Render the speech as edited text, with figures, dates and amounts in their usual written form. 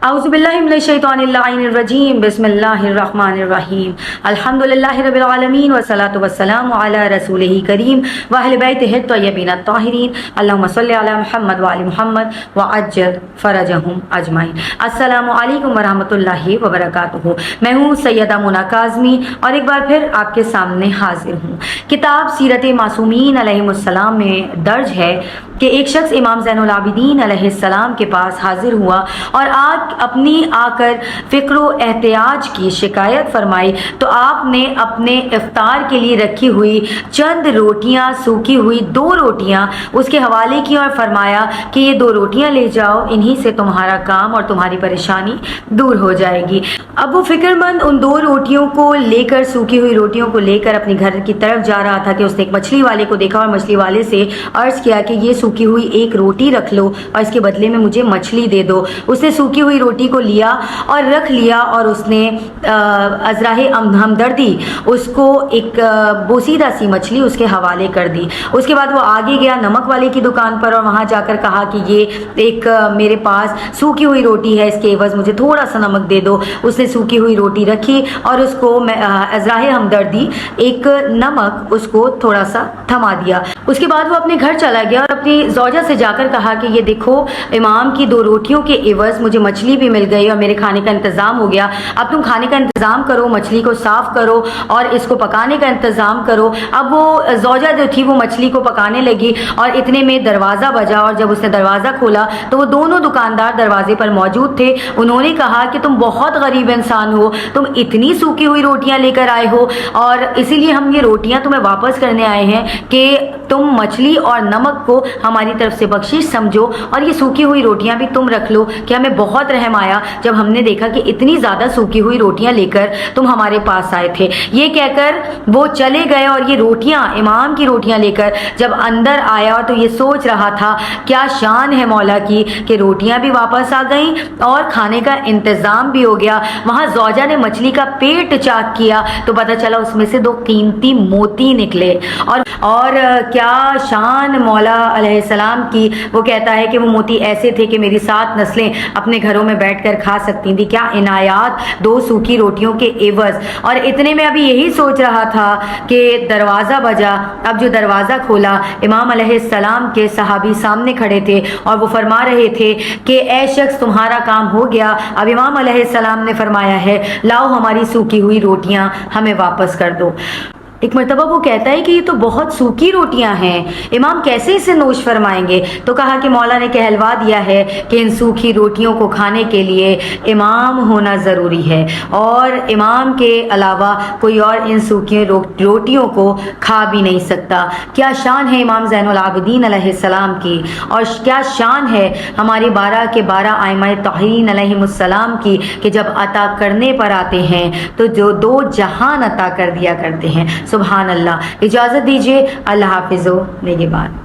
اعوذ باللہ من الشیطان الرجیم بسم اللہ الرحمن الرحیم الحمدللہ رب العالمین والصلاة والسلام علی رسولہ کریم واہل بیتہ الطیبین الطاہرین اللہم صلی علی محمد وعلی محمد وعجل فرجہم اجمعین۔ السلام علیکم ورحمۃ اللہ وبرکاتہ۔ میں ہوں سیدہ منى کاظمی اور ایک بار پھر آپ کے سامنے حاضر ہوں۔ کتاب سیرت معصومین علیہم السلام میں درج ہے کہ ایک شخص امام زین العابدین علیہ السلام کے پاس حاضر ہوا اور آ کر فکر و احتیاج کی شکایت فرمائی تو آپ نے اپنے افطار کے لیے رکھی ہوئی چند روٹیاں، سوکھی ہوئی 2 روٹیاں اس کے حوالے کی اور فرمایا کہ یہ 2 روٹیاں لے جاؤ، انہی سے تمہارا کام اور تمہاری پریشانی دور ہو جائے گی۔ اب وہ فکر مند ان 2 روٹیوں کو لے کر، سوکھی ہوئی روٹیوں کو لے کر اپنے گھر کی طرف جا رہا تھا کہ اس نے ایک مچھلی والے کو دیکھا اور مچھلی والے سے عرض کیا کہ یہ سوکھی ہوئی 1 روٹی رکھ لو اور اس کے بدلے میں مجھے مچھلی دے دو۔ اس نے سوکھی ہوئی روٹی کو لیا اور رکھ لیا اور اس نے ازراہ ہمدردی اس کو ایک بوسیدہ سی مچھلی اس کے حوالے کر دی۔ اس کے بعد وہ آگے گیا نمک والے کی دکان پر اور وہاں جا کر کہا کہ یہ ایک میرے پاس سوکھی ہوئی روٹی ہے، اس کے عوض مجھے تھوڑا سا نمک دے دو۔ اس نے سوکھی ہوئی روٹی رکھی اور اس کو ازراہ ہمدردی ایک نمک اس کو تھوڑا سا تھما دیا۔ اس کے بعد وہ اپنے گھر چلا گیا اور اپنی زوجہ سے جا کر کہا کہ یہ دیکھو امام کی 2 روٹیوں کے عوض مجھے مچھلی بھی مل گئی اور میرے کھانے کا انتظام ہو گیا۔ اب تم کھانے کا انتظام کرو، مچھلی کو صاف کرو اور اس کو پکانے کا انتظام کرو۔ اب وہ زوجہ جو تھی وہ مچھلی کو پکانے لگی اور اتنے میں دروازہ بجا اور جب اس نے دروازہ کھولا تو وہ دونوں دکاندار دروازے پر موجود تھے۔ انہوں نے کہا کہ تم بہت غریب انسان ہو، تم اتنی سوکھی ہوئی روٹیاں لے کر آئے ہو اور اسی لیے ہم یہ روٹیاں تمہیں واپس کرنے آئے ہیں کہ تم مچھلی اور نمک کو ہماری طرف سے بخشش سمجھو اور یہ سوکھی ہوئی روٹیاں بھی تم رکھ لو کہ ہمیں بہت رحم آیا جب ہم نے دیکھا کہ اتنی زیادہ سوکھی ہوئی روٹیاں لے کر تم ہمارے پاس آئے تھے۔ یہ کہہ کر وہ چلے گئے اور یہ روٹیاں، امام کی روٹیاں لے کر جب اندر آیا تو یہ سوچ رہا تھا کیا شان ہے مولا کی کہ روٹیاں بھی واپس آ گئیں اور کھانے کا انتظام بھی ہو گیا۔ وہاں زوجہ نے مچھلی کا پیٹ چاک کیا تو پتہ چلا اس میں سے 2 قیمتی موتی نکلے اور کیا شان مولا علیہ السلام کی۔ وہ کہتا ہے کہ وہ موتی ایسے تھے کہ میری 7 نسلیں اپنے گھروں میں بیٹھ کر کھا سکتی تھی۔ کیا عنایات 2 سوکھی روٹیوں کے عوض۔ اور اتنے میں ابھی یہی سوچ رہا تھا کہ دروازہ بجا۔ اب جو دروازہ کھولا امام علیہ السلام کے صحابی سامنے کھڑے تھے اور وہ فرما رہے تھے کہ اے شخص تمہارا کام ہو گیا۔ اب امام علیہ السلام نے فرمایا ہے لاؤ ہماری سوکھی ہوئی روٹیاں ہمیں واپس کر دو۔ ایک مرتبہ وہ کہتا ہے کہ یہ تو بہت سوکھی روٹیاں ہیں، امام کیسے اسے نوش فرمائیں گے؟ تو کہا کہ مولا نے کہلوا دیا ہے کہ ان سوکھی روٹیوں کو کھانے کے لیے امام ہونا ضروری ہے اور امام کے علاوہ کوئی اور ان سوکھی روٹیوں کو کھا بھی نہیں سکتا۔ کیا شان ہے امام زین العابدین علیہ السلام کی اور کیا شان ہے ہمارے 12 کے 12 ائمہ طاہرین علیہم السلام کی کہ جب عطا کرنے پر آتے ہیں تو جو 2 جہان عطا کر دیا کرتے ہیں۔ سبحان اللہ۔ اجازت دیجیے، اللہ حافظ و نگہبان۔